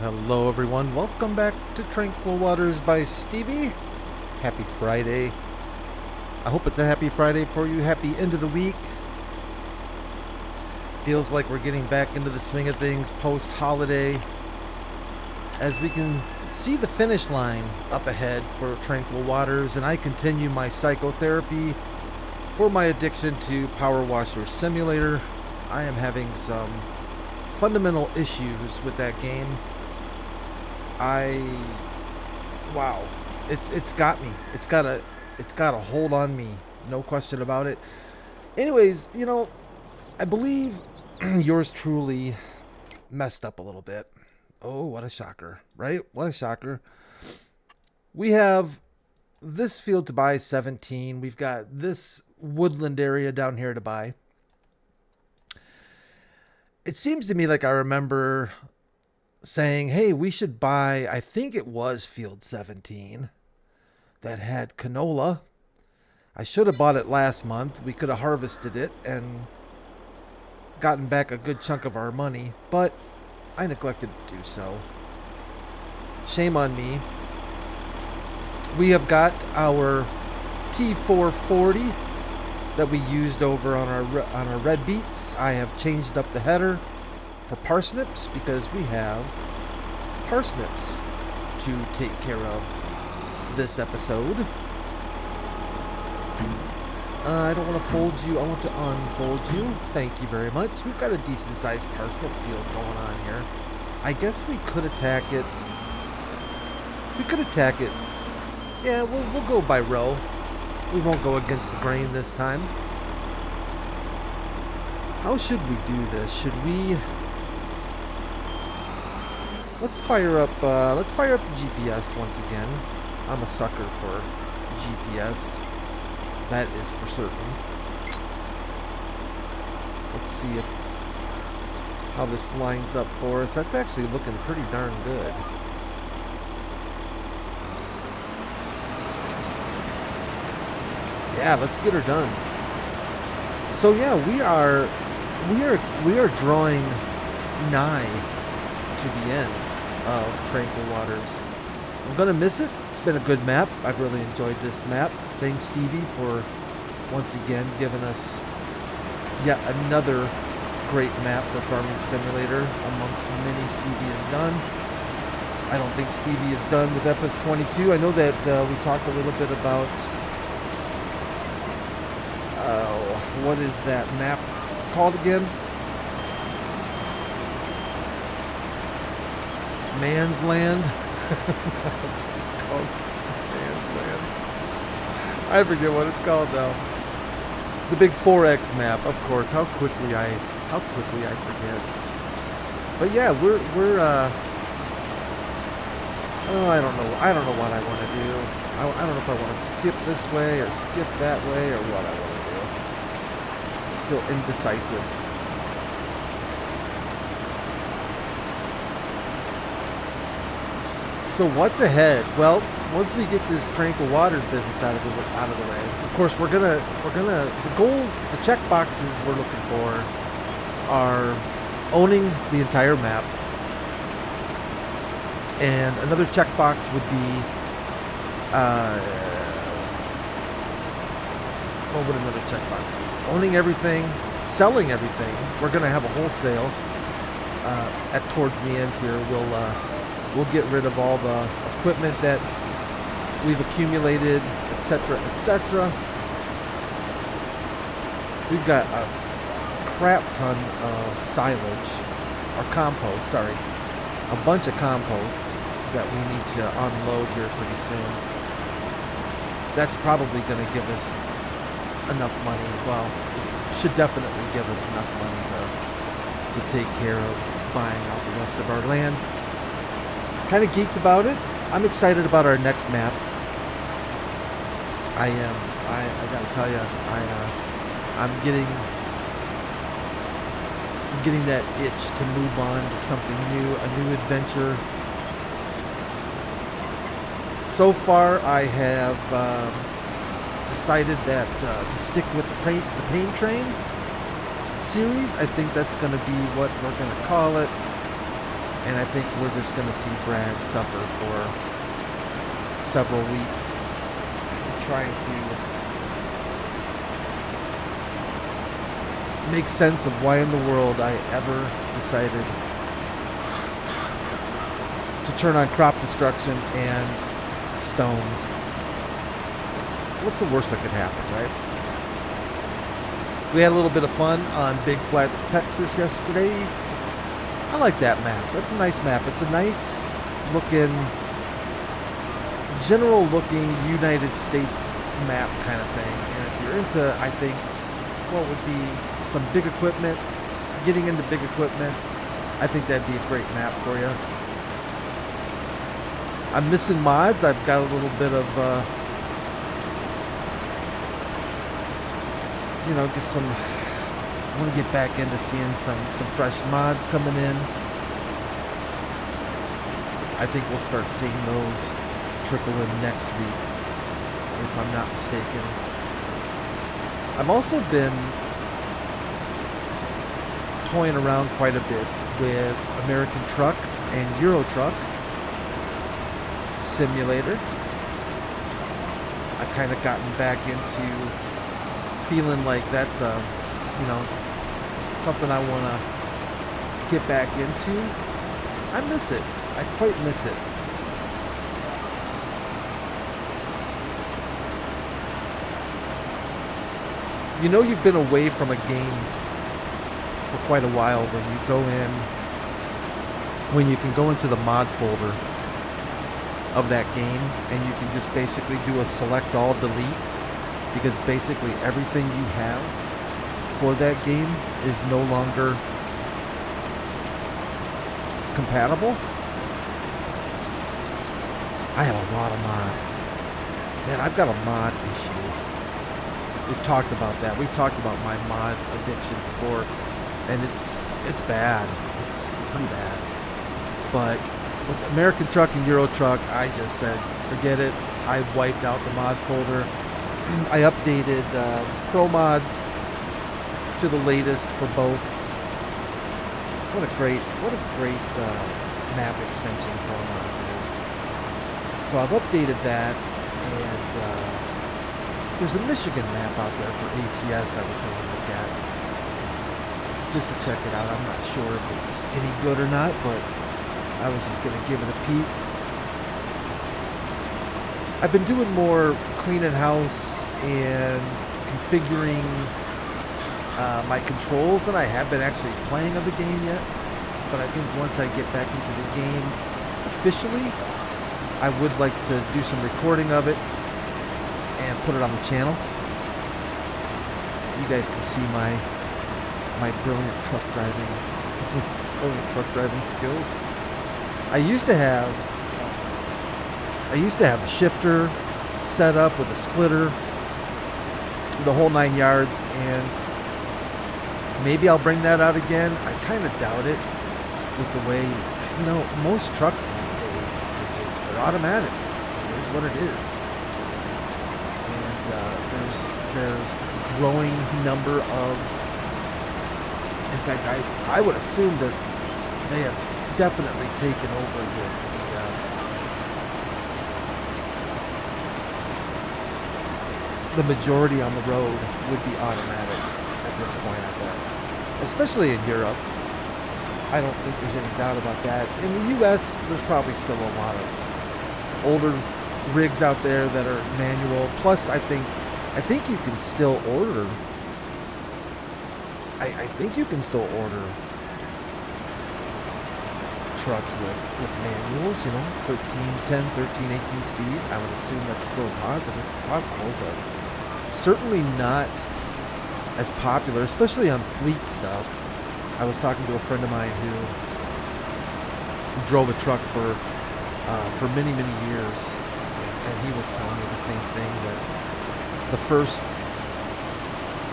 Hello everyone, welcome back to Tranquil Waters by Stevie. Happy Friday. I hope it's a happy Friday for you. Happy end of the week. Feels like we're getting back into the swing of things post-holiday, as we can see the finish line up ahead for Tranquil Waters, and I continue my psychotherapy for my addiction to Power Washer Simulator. I am having some fundamental issues with that game. Wow, it's got me. It's got a hold on me, no question about it. Anyways, you know, I believe yours truly messed up a little bit. Oh, what a shocker, right? What a shocker. We have this field to buy, 17. We've got this woodland area down here to buy. It seems to me like I remember saying, hey, we should buy, I think it was field 17 that had canola. I should have bought it last month. We could have harvested it and gotten back a good chunk of our money, but I neglected to do so. Shame on me. We have got our T440 that we used over on our red beets. I have changed up the header for Parsnips because we have Parsnips to take care of this episode. I don't want to fold you, I want to unfold you. Thank you very much. We've got a decent sized parsnip field going on here. I guess we could attack it. Yeah, we'll go by row. We won't go against the grain this time. How should we do this? Should we... Let's fire up the GPS once again. I'm a sucker for GPS. That is for certain. Let's see how this lines up for us. That's actually looking pretty darn good. Yeah, let's get her done. So yeah, we are drawing nigh to the end of Tranquil Waters. I'm gonna miss it. It's been a good map. I've really enjoyed this map. Thanks, Stevie, for once again giving us yet another great map for Farming Simulator amongst many Stevie has done. I don't think Stevie is done with FS22. I know that we talked a little bit about what is that map called again? Man's Land. It's called Man's Land. I forget what it's called now. The big 4X map, of course. How quickly I forget. But yeah, we're oh, I don't know what I want to do. I don't know if I want to skip this way or skip that way or what I want to do. I feel indecisive. So what's ahead? Well, once we get this Tranquil Waters business out of the way, of course we're gonna the goals, the check boxes we're looking for are owning the entire map, and another checkbox would be what would another checkbox be? Owning everything, selling everything. We're gonna have a wholesale towards the end here. We'll get rid of all the equipment that we've accumulated, etc., etc. We've got a crap ton of silage, or compost, sorry. A bunch of compost that we need to unload here pretty soon. That's probably going to give us enough money. Well, it should definitely give us enough money to take care of buying out the rest of our land. Kind of geeked about it. I'm excited about our next map. I am. I gotta tell you, I'm getting that itch to move on to something new, a new adventure. So far, I have decided that to stick with the Pain Train series. I think that's going to be what we're going to call it. And I think we're just going to see Brad suffer for several weeks trying to make sense of why in the world I ever decided to turn on crop destruction and stones. What's the worst that could happen, right? We had a little bit of fun on Big Flats, Texas yesterday. I like that map. That's a nice map. It's a nice looking, general looking United States map kind of thing. And if you're into, I think, what would be some big equipment, getting into big equipment, I think that'd be a great map for you. I'm missing mods. I've got a little bit of, you know, get some. I want to get back into seeing some fresh mods coming in. I think we'll start seeing those trickle in next week, if I'm not mistaken. I've also been toying around quite a bit with American Truck and Euro Truck Simulator. I've kind of gotten back into feeling like that's a, you know, something I want to get back into. I miss it. I quite miss it. You know, you've been away from a game for quite a while when you go in, when you can go into the mod folder of that game and you can just basically do a select all delete, because basically everything you have for that game is no longer compatible. I have a lot of mods. Man, I've got a mod issue. We've talked about that. We've talked about my mod addiction before, and it's bad. It's pretty bad. But with American Truck and Euro Truck, I just said, forget it. I wiped out the mod folder. I updated Pro Mods to the latest for both. What a great map extension Pro Mods is. So I've updated that, and there's a Michigan map out there for ATS I was going to look at just to check it out. I'm not sure if it's any good or not, but I was just going to give it a peek. I've been doing more cleaning house and configuring my controls than I have been actually playing of the game yet. But I think once I get back into the game officially, I would like to do some recording of it and put it on the channel. You guys can see my brilliant truck driving skills. I used to have the shifter set up with a splitter, the whole 9 yards, and maybe I'll bring that out again. I kind of doubt it with the way, you know, most trucks these days, they're automatics. It is what it is. And there's a growing number of, in fact, I would assume that they have definitely taken over the majority on the road would be automatics at this point, I bet. Especially in Europe. I don't think there's any doubt about that. In the US, there's probably still a lot of older rigs out there that are manual. Plus, I think you can still order. I think you can still order trucks with manuals, you know, 10, 13, 18 speed. I would assume that's still possible, but certainly not as popular, especially on fleet stuff. I was talking to a friend of mine who drove a truck for many years, and he was telling me the same thing, that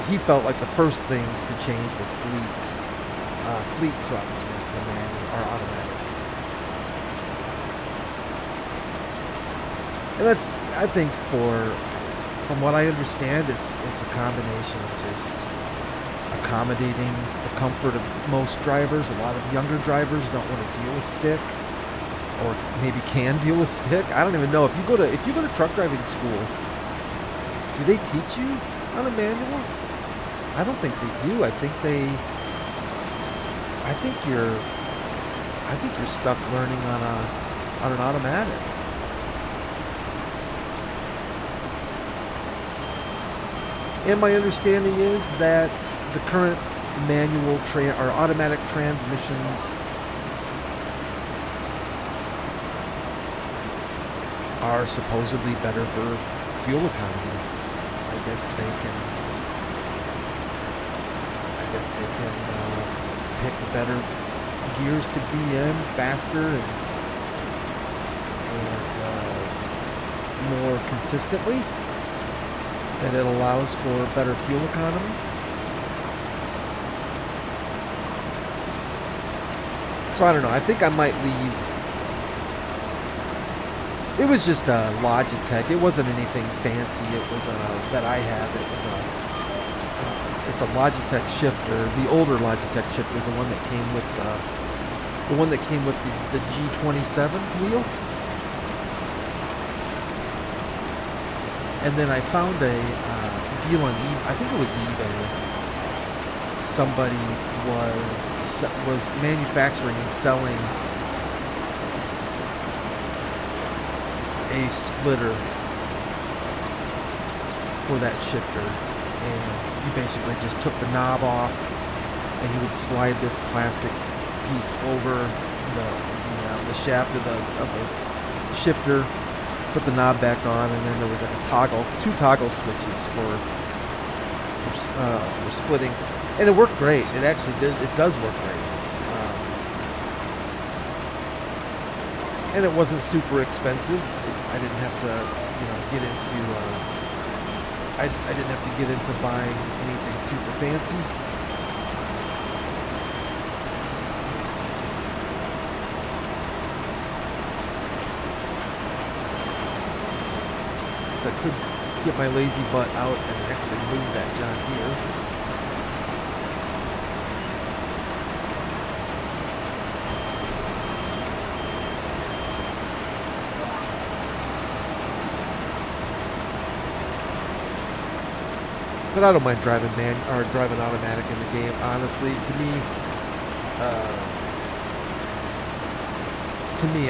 he felt like the first things to change with fleet trucks went to manual or automatic. And that's, I think, from what I understand, it's a combination of just a accommodating the comfort of most drivers. A lot of younger drivers don't want to deal with stick, or maybe can deal with stick. I don't even know. If you go to truck driving school, do they teach you on a manual? I don't think they do. I think you're stuck learning on an automatic. And my understanding is that the current manual or automatic transmissions are supposedly better for fuel economy. I guess they can pick better gears to be in faster and more consistently. That it allows for better fuel economy. So I don't know. I think I might leave. It was just a Logitech. It wasn't anything fancy. It was that I have. It's a Logitech shifter, the older Logitech shifter, the one that came with the G27 wheel. And then I found a deal on eBay. I think it was eBay. Somebody was manufacturing and selling a splitter for that shifter, and you basically just took the knob off, and you would slide this plastic piece over the shaft of the shifter. Put the knob back on, and then there was like two toggle switches for splitting, and it worked great. It actually does work great, and it wasn't super expensive. I didn't have to, get into. I didn't have to get into buying anything super fancy. I could get my lazy butt out and actually move that John Deere. But I don't mind driving automatic in the game. Honestly, to me,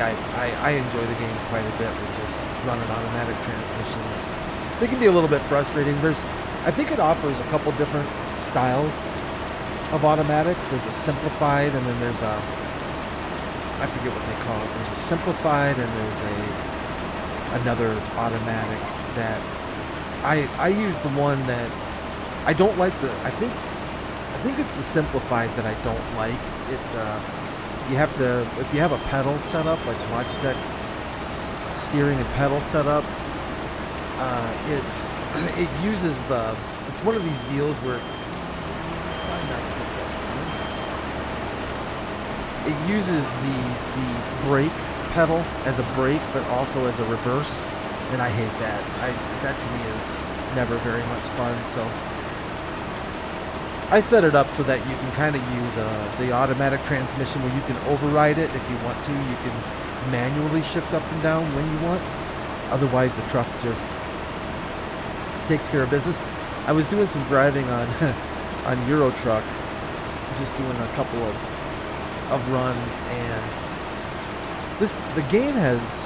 I enjoy the game quite a bit with just running automatic transmissions. They can be a little bit frustrating. I think it offers a couple different styles of automatics. There's a simplified, and then there's I forget what they call it. There's a simplified, and there's another automatic that I use the one that I don't like. I think it's the simplified that I don't like. You have to, if you have a pedal set up, like Logitech steering and pedal setup, it uses it's one of these deals where, try not to hit that sound. It uses the brake pedal as a brake, but also as a reverse, and I hate that. That to me is never very much fun, so I set it up so that you can kind of use the automatic transmission where you can override it if you want to. You can manually shift up and down when you want. Otherwise, the truck just takes care of business. I was doing some driving on Euro Truck, just doing a couple of runs, and the game has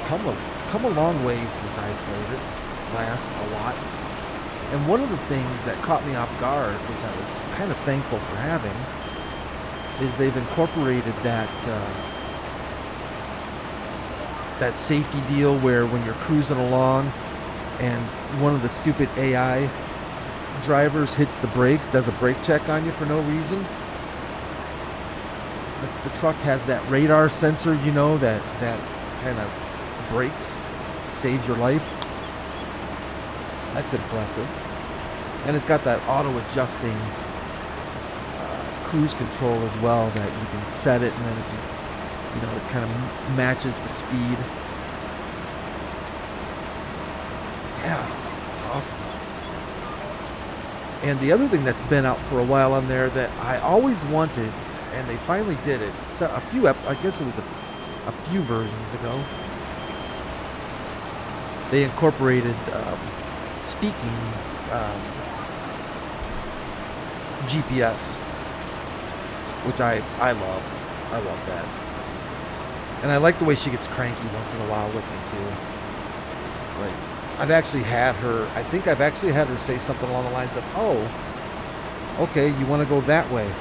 come a long way since I played it last a lot. And one of the things that caught me off guard, which I was kind of thankful for having, is they've incorporated that safety deal where when you're cruising along and one of the stupid AI drivers hits the brakes, does a brake check on you for no reason, the truck has that radar sensor, that kind of brakes, saves your life. That's impressive. And it's got that auto-adjusting cruise control as well, that you can set it, and then if it kind of matches the speed. Yeah, it's awesome. And the other thing that's been out for a while on there that I always wanted, and they finally did it. So I guess it was a few versions ago. They incorporated speaking GPS, which I love. I love that. And I like the way she gets cranky once in a while with me too. Like, I think I've actually had her say something along the lines of, "Oh, okay, you want to go that way."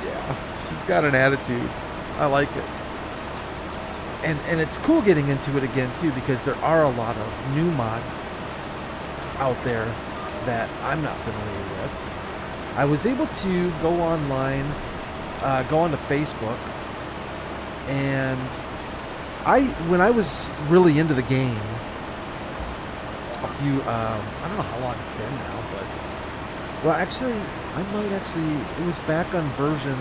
Yeah, she's got an attitude. I like it. And it's cool getting into it again too, because there are a lot of new mods out there that I'm not familiar with. I was able to go online, go onto Facebook, and when I was really into the game, I don't know how long it's been now, but, well, actually, it was back on version,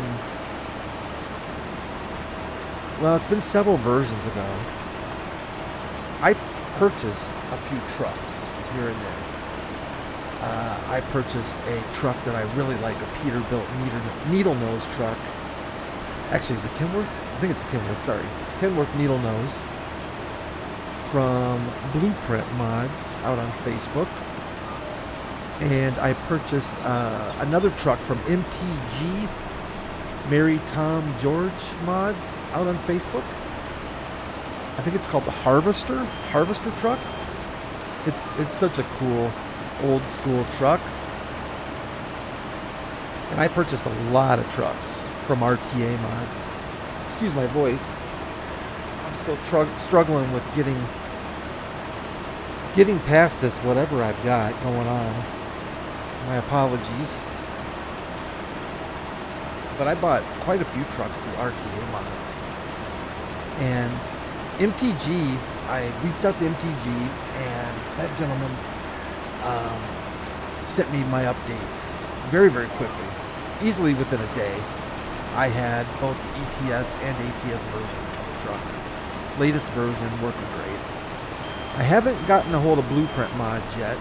well, it's been several versions ago. I purchased a few trucks here and there. I purchased a truck that I really like, a Peterbilt needle nose truck. Actually, is it Kenworth? I think it's Kenworth, sorry. Kenworth needle nose from Blueprint Mods out on Facebook. And I purchased another truck from MTG, Mary Tom George Mods out on Facebook. I think it's called the Harvester truck. It's such a cool old school truck. And I purchased a lot of trucks from RTA Mods. Excuse my voice. I'm still struggling with getting past this whatever I've got going on. My apologies. But I bought quite a few trucks through RTA Mods. And MTG, I reached out to MTG, and that gentleman sent me my updates very, very quickly. Easily within a day, I had both the ETS and ATS version of the truck. Latest version, working great. I haven't gotten a hold of Blueprint Mods yet,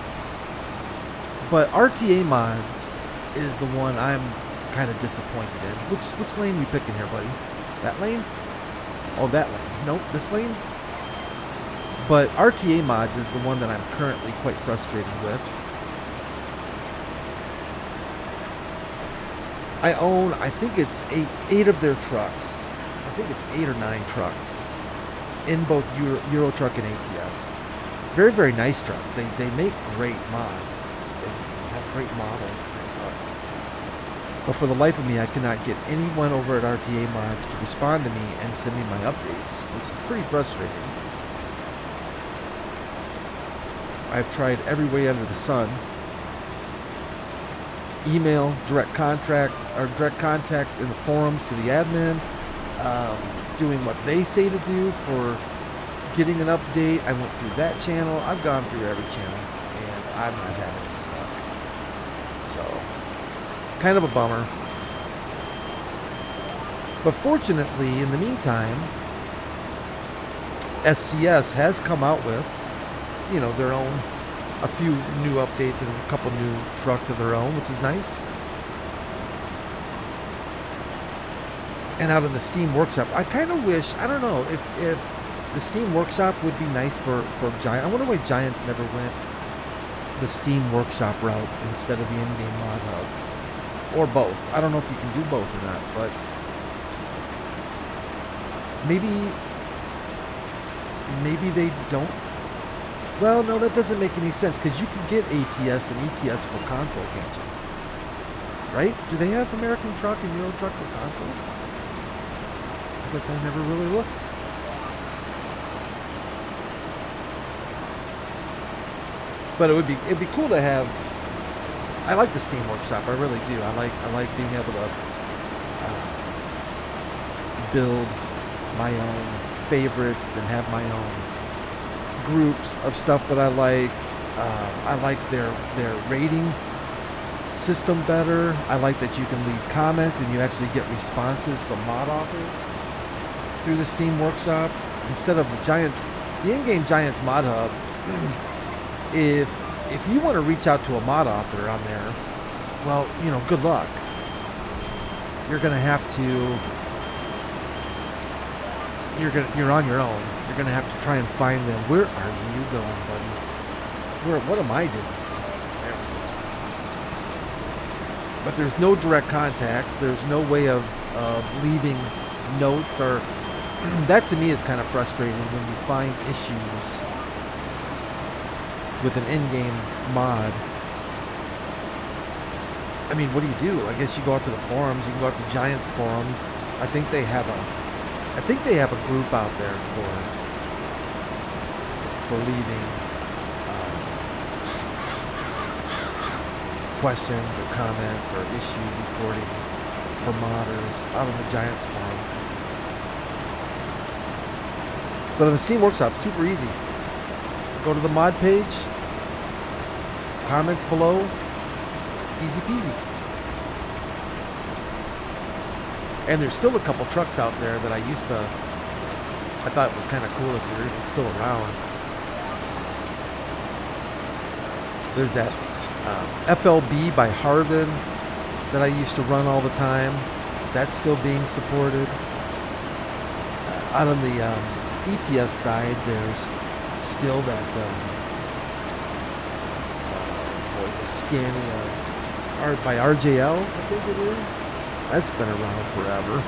but RTA Mods is the one I'm kind of disappointed in. Which lane we picking here, buddy? That lane? Oh, that lane. Nope, this lane? But RTA Mods is the one that I'm currently quite frustrated with. I own, I think it's eight of their trucks. I think it's 8 or 9 trucks in both Euro Truck and ATS. Very, very nice trucks. They make great mods. They have great models in their trucks. But for the life of me, I cannot get anyone over at RTA Mods to respond to me and send me my updates, which is pretty frustrating. I've tried every way under the sun. Email, direct contact in the forums to the admin, doing what they say to do for getting an update. I went through that channel. I've gone through every channel, and I'm not having any luck. So, kind of a bummer. But fortunately, in the meantime, SCS has come out with, their own, a few new updates and a couple new trucks of their own, which is nice. And out in the Steam Workshop, I kind of wish, I don't know, if the Steam Workshop would be nice for Giant. I wonder why Giants never went the Steam Workshop route instead of the in-game mod hub. Or both. I don't know if you can do both or not, but maybe they don't. Well, no, that doesn't make any sense, because you can get ATS and ETS for console, can't you? Right? Do they have American Truck and Euro Truck for console? I guess I never really looked. But it'd be cool to have. I like the Steam Workshop, I really do. I like being able to build my own favorites and have my own groups of stuff that I like. I like their rating system better. I like that you can leave comments and you actually get responses from mod authors through the Steam Workshop instead of the in-game Giants mod hub if you want to reach out to a mod author on there, well, you know, good luck. You're gonna have to. You're on your own. You're gonna have to try and find them. Where are you going, buddy? What am I doing? But there's no direct contacts. There's no way of leaving notes, or that to me is kind of frustrating when you find issues with an in-game mod. I mean, what do? I guess you go out to the forums. You can go out to Giants forums. I think they have a group out there for leaving questions or comments or issue reporting for modders out on the Giants forum. But on the Steam Workshop, super easy. Go to the mod page, comments below, easy peasy. And there's still a couple trucks out there that I thought it was kind of cool if they're even still around. There's that FLB by Harvin that I used to run all the time. That's still being supported. Out on the ETS side, there's still that the Scania by RJL, I think it is. That's been around forever.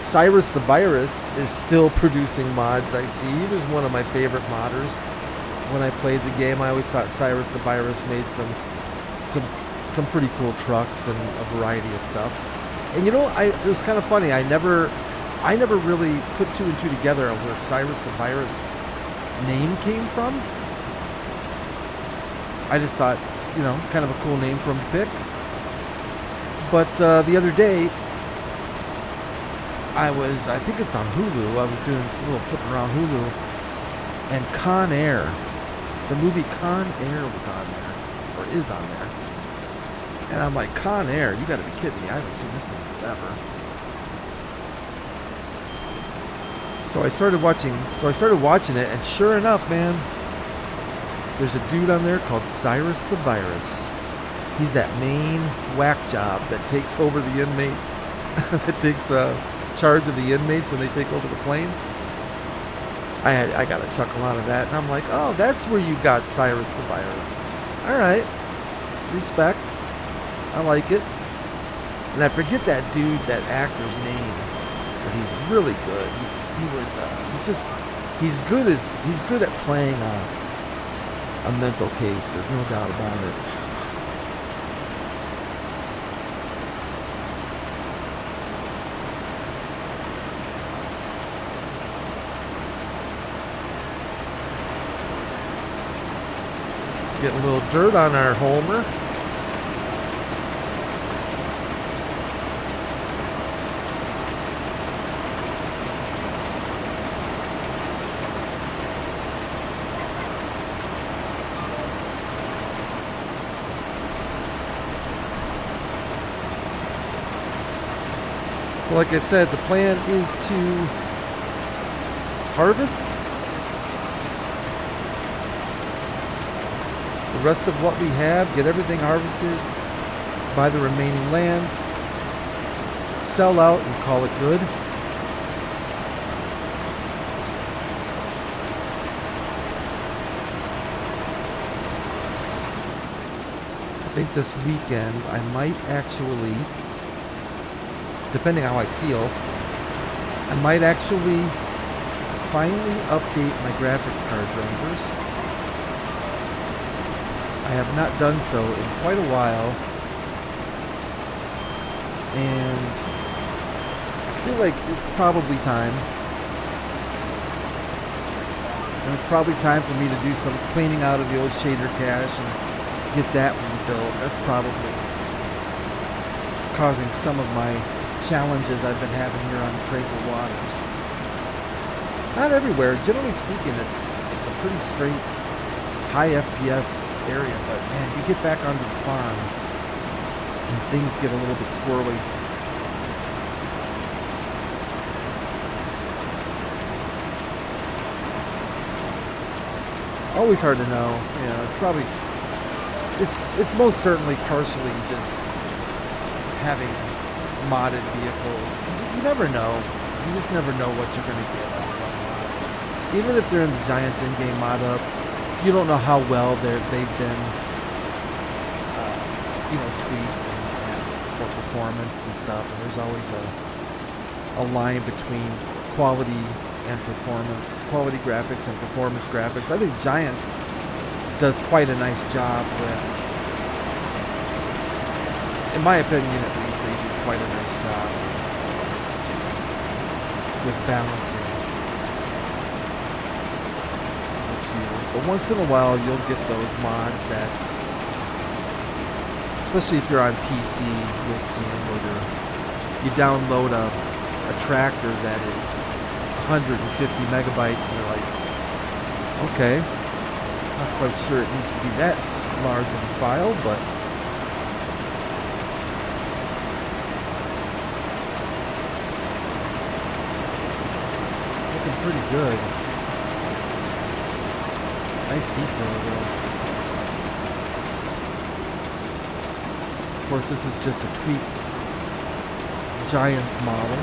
Cyrus the Virus is still producing mods, I see. He was one of my favorite modders. When I played the game, I always thought Cyrus the Virus made some pretty cool trucks and a variety of stuff. And you know, it was kind of funny. I never really put two and two together on where Cyrus the Virus name came from. I just thought, you know, kind of a cool name for him to pick. But the other day, I think it's on Hulu. I was doing a little flipping around Hulu, and Con Air, the movie Con Air was on there, or is on there. And I'm like, Con Air, you gotta be kidding me. I haven't seen this in forever. So I started watching it, and sure enough, man, there's a dude on there called Cyrus the Virus. He's that main whack job that takes over the inmate, that takes charge of the inmates when they take over the plane. I got a chuckle out of that, and I'm like, oh, that's where you got Cyrus the Virus. All right, respect. I like it. And I forget that dude, that actor's name, but he's really good. He's good at playing a mental case. There's no doubt about it. Getting a little dirt on our Homer. So like I said, the plan is to harvest the rest of what we have, get everything harvested, buy the remaining land, sell out and call it good. I think this weekend I might actually, depending how I feel, I might actually finally update my graphics card drivers. I have not done so in quite a while, and I feel like it's probably time. And it's probably time for me to do some cleaning out of the old shader cache and get that rebuilt. That's probably causing some of my challenges I've been having here on Tranquil Waters. Not everywhere. Generally speaking, it's a pretty straight, high FPS area, but man, you get back onto the farm and things get a little bit squirrely. Always hard to know. You know, it's probably it's most certainly partially just having modded vehicles. You never know. You just never know what you're going to get on mods. Even if they're in the Giants in-game mod up, you don't know how well they've been, you know, tweaked and for performance and stuff. And there's always a line between quality and performance, quality graphics and performance graphics. I think Giants does quite a nice job with, in my opinion at least, they do quite a nice job with balancing the two. But once in a while you'll get those mods that, especially if you're on PC, you'll see them where you download a tractor that is 150 megabytes and you're like, okay, not quite sure it needs to be that large of a file, but it's looking pretty good. Nice detail though. Of course, this is just a tweaked Giants model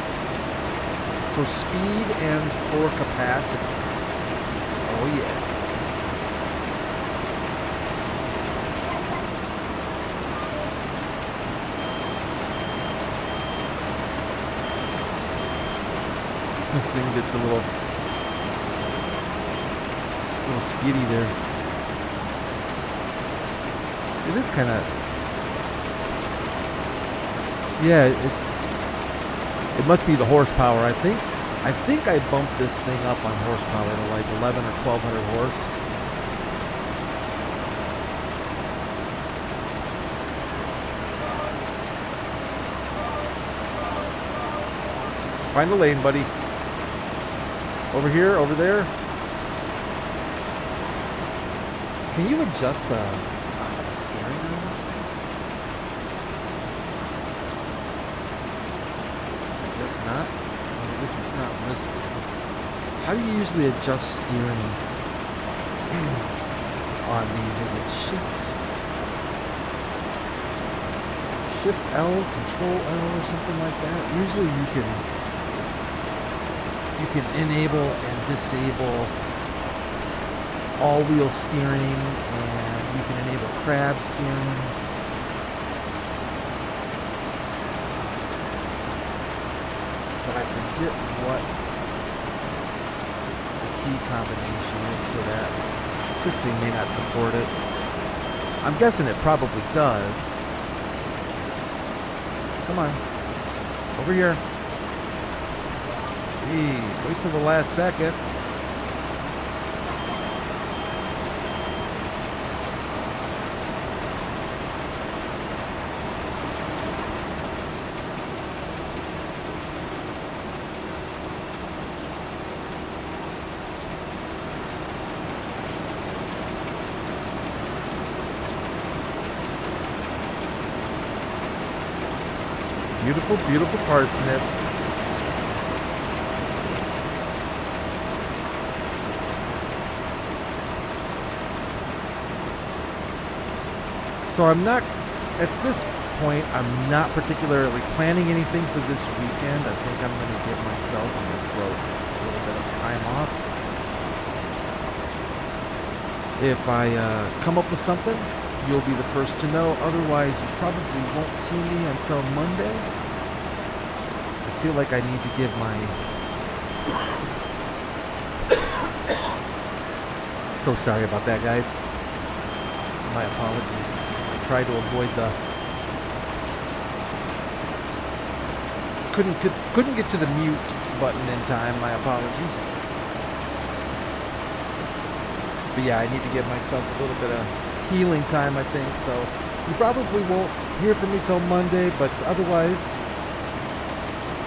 for speed and for capacity. Oh yeah. This thing gets a little skitty there. It is kind of, yeah, it must be the horsepower. I think I bumped this thing up on horsepower to like 11 or 1200 horse. Find a lane, buddy. Over here, over there. Can you adjust the steering on this thing? I guess not. I guess it's not listed. How do you usually adjust steering on these? Is it Shift L, Control L, or something like that? Usually you can enable and disable all-wheel steering, and you can enable crab steering. But I forget what the key combination is for that. This thing may not support it. I'm guessing it probably does. Come on. Over here. Jeez, wait till the last second. Beautiful, beautiful parsnips. So I'm not, at this point, I'm not particularly planning anything for this weekend. I think I'm going to give myself, I'm going to throw a little bit of time off. If I come up with something, you'll be the first to know. Otherwise, you probably won't see me until Monday. I feel like I need to give my... So sorry about that, guys. My apologies. I tried to avoid the... Couldn't get to the mute button in time. My apologies. But yeah, I need to give myself a little bit of healing time, I think. So you probably won't hear from me till Monday, but otherwise,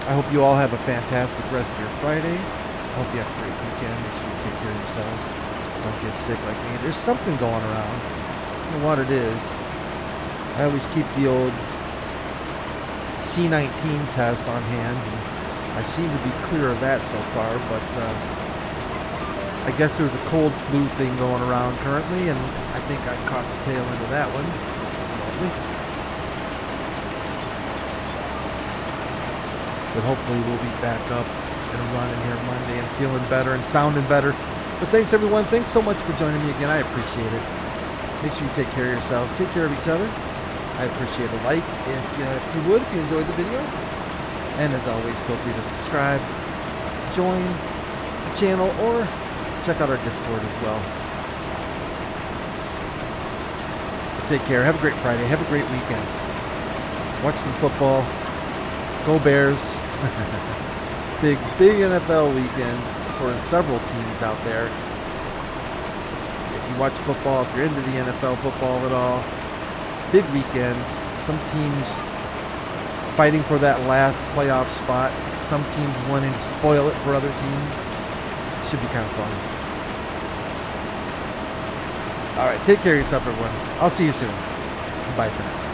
I hope you all have a fantastic rest of your Friday. I hope you have a great weekend. Make sure you take care of yourselves. Don't get sick like me. There's something going around. I don't know what it is. I always keep the old C19 tests on hand. And I seem to be clear of that so far, but I guess there's a cold flu thing going around currently, and I think I caught the tail end of that one, which is lovely. But hopefully we'll be back up and running here Monday and feeling better and sounding better. But thanks everyone. Thanks so much for joining me again. I appreciate it. Make sure you take care of yourselves. Take care of each other. I appreciate a like if you would, if you enjoyed the video. And as always, feel free to subscribe, join the channel, or check out our Discord as well. Take care. Have a great Friday. Have a great weekend. Watch some football. Go Bears. Big NFL weekend for several teams out there. If you watch football, if you're into the NFL football at all, big weekend. Some teams fighting for that last playoff spot. Some teams wanting to spoil it for other teams. Should be kind of fun. All right, take care of yourself, everyone. I'll see you soon. Bye for now.